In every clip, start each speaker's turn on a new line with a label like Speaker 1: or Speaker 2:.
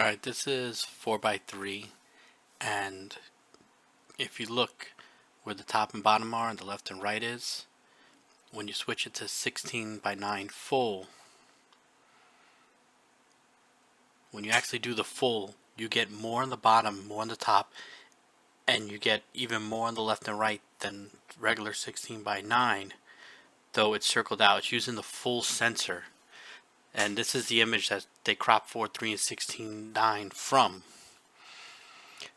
Speaker 1: Alright, this is 4x3, and if you look where the top and bottom are and the left and right is, when you switch it to 16x9 full, when you actually do the full, you get more on the bottom, more on the top, and you get even more on the left and right than regular 16x9, though it's circled out. It's using the full sensor. And this is the image that they crop 4.3 and 16.9 from.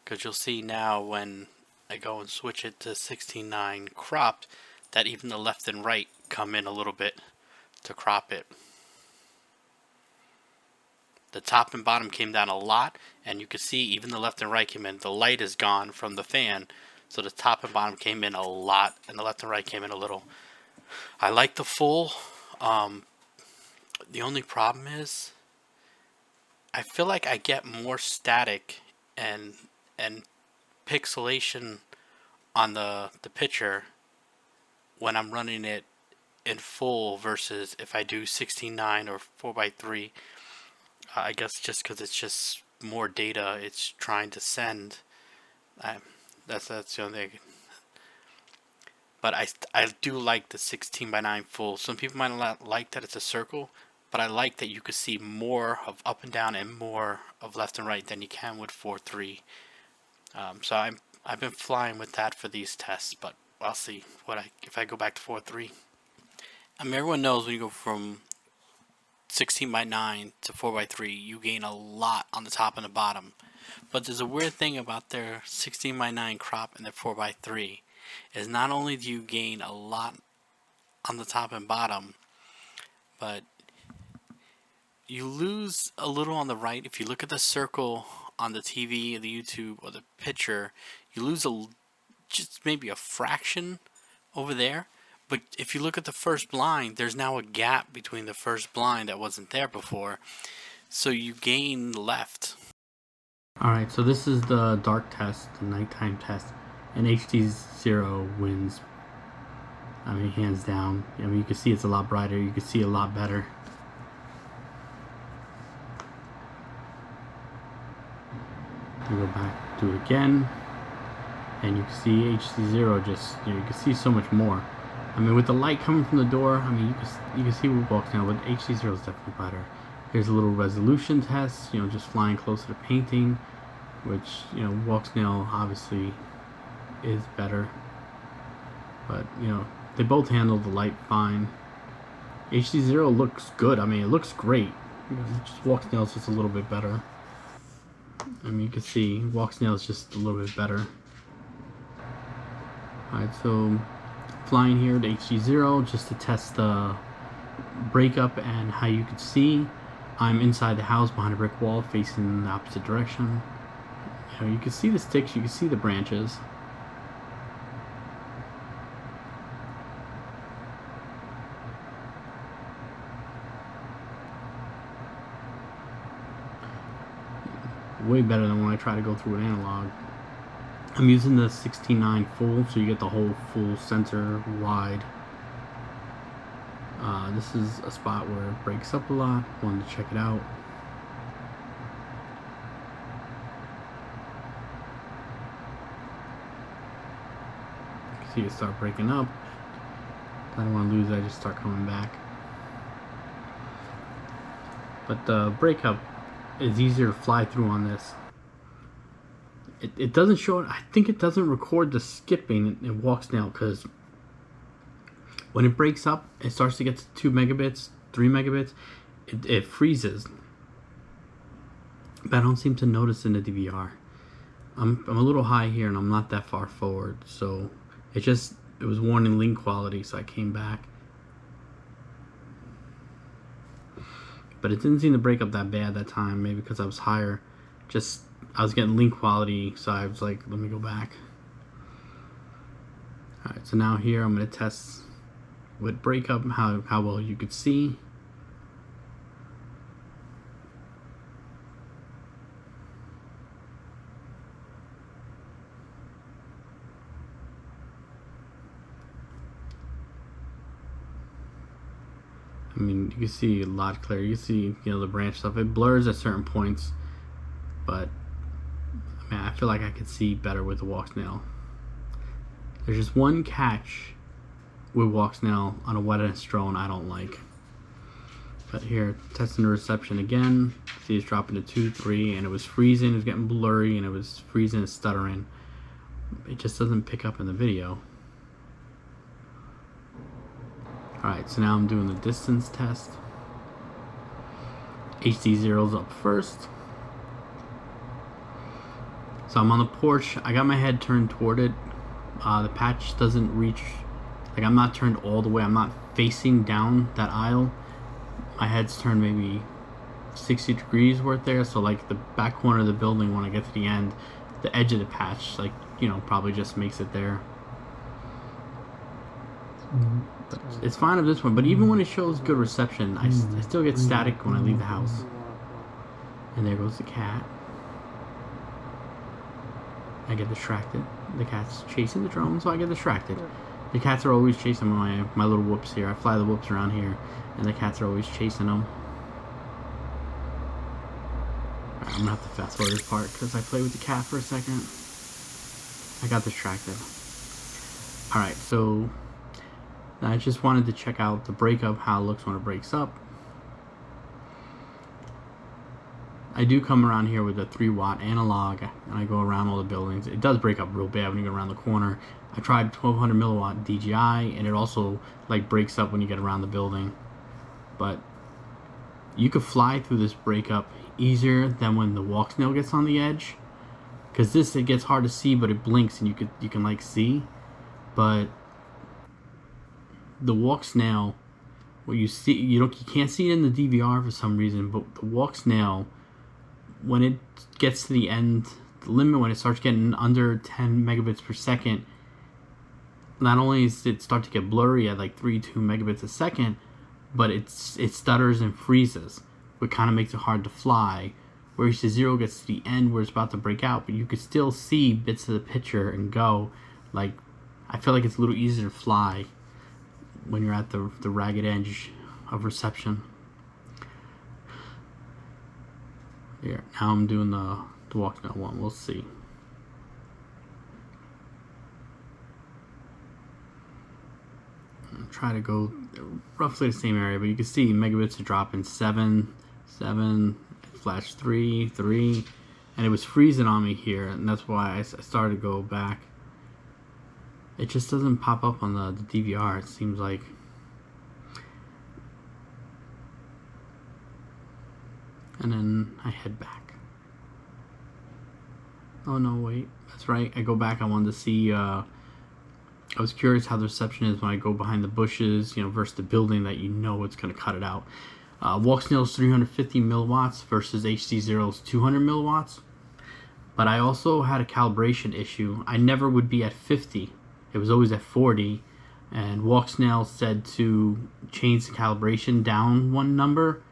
Speaker 1: Because you'll see now when I go and switch it to 16.9 cropped, that even the left and right come in a little bit to crop it. The top and bottom came down a lot, and you can see even the left and right came in. The light is gone from the fan, so the top and bottom came in a lot, and the left and right came in a little. I like the full. The only problem is I feel like I get more static and pixelation on the picture when I'm running it in full versus if I do 16.9 or 4x3. I guess just because it's just more data it's trying to send. That's the only thing. But I do like the 16x9 full. Some people might not like that it's a circle, but I like that you could see more of up and down and more of left and right than you can with 4.3. So I've been flying with that for these tests, but I'll see if I go back to 4.3. I mean, everyone knows when you go from 16x9 to 4x3, you gain a lot on the top and the bottom. But there's a weird thing about their 16x9 crop and their 4x3 is not only do you gain a lot on the top and bottom, but you lose a little on the right. If you look at the circle on the TV, the YouTube, or the picture, you lose just maybe a fraction over there. But if you look at the first blind, there's now a gap between the first blind that wasn't there before. So you gain left. Alright, so this is the dark test, the nighttime test. And HDzero wins. I mean, hands down. I mean, you can see it's a lot brighter. You can see a lot better. You go back, do it again, and you can see HDzero just, you can see so much more. I mean, with the light coming from the door, I mean, you can see what Walksnail, but HDzero is definitely better. Here's a little resolution test, just flying closer to painting, which, Walksnail obviously is better. But, they both handle the light fine. HDzero looks good. I mean, it looks great. Just Walksnail's just a little bit better. I mean, you can see Walksnail is just a little bit better. Alright, so flying here to HDzero just to test the breakup and how you can see. I'm inside the house behind a brick wall facing the opposite direction. You can see the sticks, you can see the branches. Way better than when I try to go through an analog. I'm using the 16.9 full, so you get the whole full sensor wide. This is a spot where it breaks up a lot. Wanted to check it out. You can see it start breaking up. I don't want to lose it, I just start coming back. But the breakup is easier to fly through on this. It doesn't show it. I think it doesn't record the skipping in Walksnail, because when it breaks up, it starts to get to 2 megabits, 3 megabits, it freezes. But I don't seem to notice in the DVR. I'm a little high here and I'm not that far forward, so it was warning link quality, so I came back. But it didn't seem to break up that bad that time, maybe because I was higher. I was getting link quality, so I was like, let me go back. Alright, so now here I'm going to test with breakup how well you could see. I mean, you can see a lot clearer. You can see, the branch stuff. It blurs at certain points. but man, I feel like I could see better with the Walksnail. There's just one catch with Walksnail on a wetness drone I don't like. But here, testing the reception again. See, it's dropping to 2, 3, and it was freezing. It was getting blurry, and it was freezing and stuttering. It just doesn't pick up in the video. Alright, so now I'm doing the distance test. HDzero's up first. So I'm on the porch. I got my head turned toward it. The patch doesn't reach, like I'm not turned all the way. I'm not facing down that aisle. My head's turned maybe 60 degrees worth there. So like the back corner of the building, when I get to the end, the edge of the patch, like, you know, probably just makes it there. But it's fine of this one, but even when it shows good reception, I still get static when I leave the house. And there goes the cat. I get distracted. The cat's chasing the drone, so I get distracted. The cats are always chasing my little whoops here. I fly the whoops around here, and the cats are always chasing them. Right, I'm gonna have to fast forward this part because I played with the cat for a second. I got distracted. Alright, so I just wanted to check out the Breakup, how it looks when it breaks up. I do come around here with a 3-watt analog, and I go around all the buildings. It does break up real bad when you go around the corner. I tried 1200 milliwatt DJI, and it also like breaks up when you get around the building. But you could fly through this Breakup easier than when the Walksnail gets on the edge, because this, it gets hard to see, but it blinks and you can like see. But the Walksnail, what you see, you can't see it in the DVR for some reason, but the Walksnail, when it gets to the end, the limit, when it starts getting under 10 megabits per second, not only does it start to get blurry at like 3.2 megabits a second, but it stutters and freezes, which kind of makes it hard to fly. Where HDzero gets to the end where it's about to break out, but you could still see bits of the picture and go. Like, I feel like it's a little easier to fly when you're at the ragged edge of reception. Here, now I'm doing the Walksnail one. We'll see. I'll try to go roughly the same area, but you can see megabits are dropping 7, flash 3, and it was freezing on me here, and that's why I started to go back. It just doesn't pop up on the DVR, it seems like. And then I head back. Oh no, wait, that's right, I go back. I wanted to see, I was curious how the reception is when I go behind the bushes, you know, versus the building that you know it's going to cut it out. Walksnail's 350 milliwatts versus HDzero's 200 milliwatts. But I also had a calibration issue. I never would be at 50. It was always at 40. And Walksnail said to change the calibration down one number.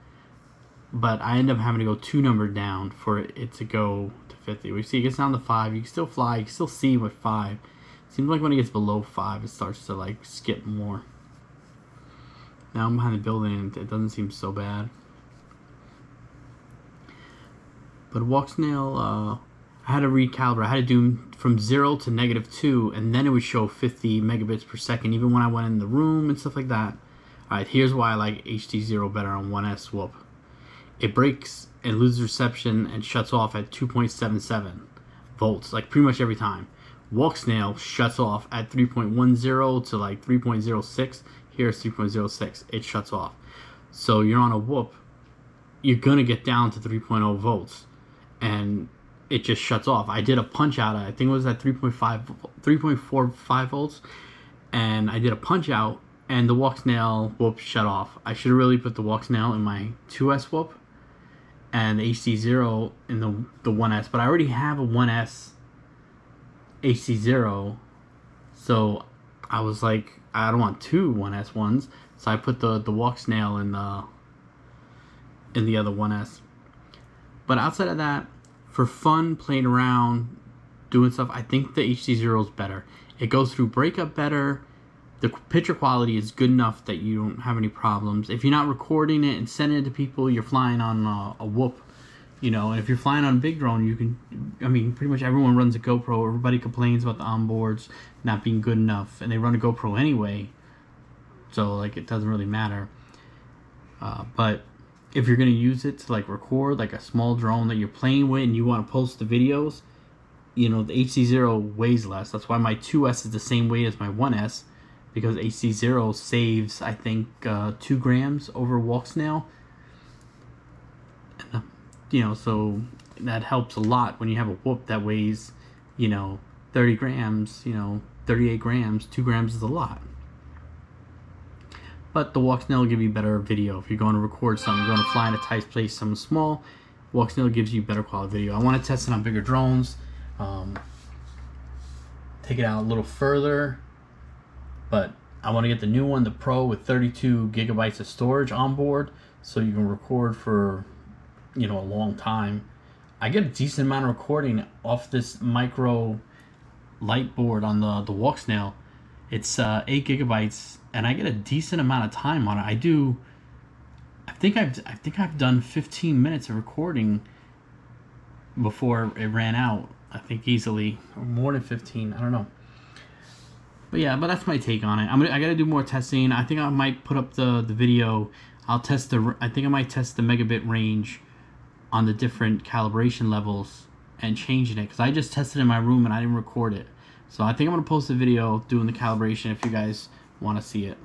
Speaker 1: But I ended up having to go 2 numbers down for it to go to 50. We see it gets down to 5. You can still fly. You can still see with 5. Seems like when it gets below 5, it starts to like skip more. Now I'm behind the building and it doesn't seem so bad. But Walksnail, I had to recalibrate. I had to do from 0 to -2, and then it would show 50 megabits per second, even when I went in the room and stuff like that. Alright, here's why I like HDzero better on 1S Whoop. It breaks and loses reception and shuts off at 2.77 volts, like pretty much every time. Walksnail shuts off at 3.10 to like 3.06. Here's 3.06. It shuts off. So you're on a Whoop, you're gonna get down to 3.0 volts, and it just shuts off. I did a punch out. I think it was at 3.45 volts, and I did a punch out, and the Walksnail Whoop shut off. I should have really put the Walksnail in my 2S Whoop and the HDzero in the 1S, but I already have a 1S HDzero, so I was like, I don't want 2 1S ones, so I put the Walksnail in the other 1S. But outside of that, for fun, playing around, doing stuff, I think the HDzero is better. It goes through Breakup better. The picture quality is good enough that you don't have any problems. If you're not recording it and sending it to people, you're flying on a Whoop, You know, and if you're flying on a big drone, you can, I mean, pretty much everyone runs a GoPro. Everybody complains about the onboards not being good enough, and they run a GoPro anyway. So, like, it doesn't really matter. But if you're going to use it to, like, record, like, a small drone that you're playing with and you want to post the videos, you know, the HDzero weighs less. That's why my 2S is the same weight as my 1S, because HDzero saves, I think, 2 grams over Walksnail. You know, so that helps a lot when you have a whoop that weighs, you know, 30 grams, you know, 38 grams, 2 grams is a lot. But the Walksnail will give you better video. If you're going to record something, you're going to fly in a tight place, something small, Walksnail gives you better quality video. I want to test it on bigger drones, take it out a little further, but I want to get the new one, the Pro, with 32 gigabytes of storage on board, so you can record for, you know, a long time. I get a decent amount of recording off this micro light board on the Walksnail. It's 8 gigabytes, and I get a decent amount of time on it. I think I've done 15 minutes of recording before it ran out. I think easily, or more than 15. I don't know. But yeah, but that's my take on it. I gotta do more testing. I think I might put up the video. I think I might test the megabit range on the different calibration levels and changing it, because I just tested in my room and I didn't record it. So I think I'm gonna post a video doing the calibration if you guys want to see it.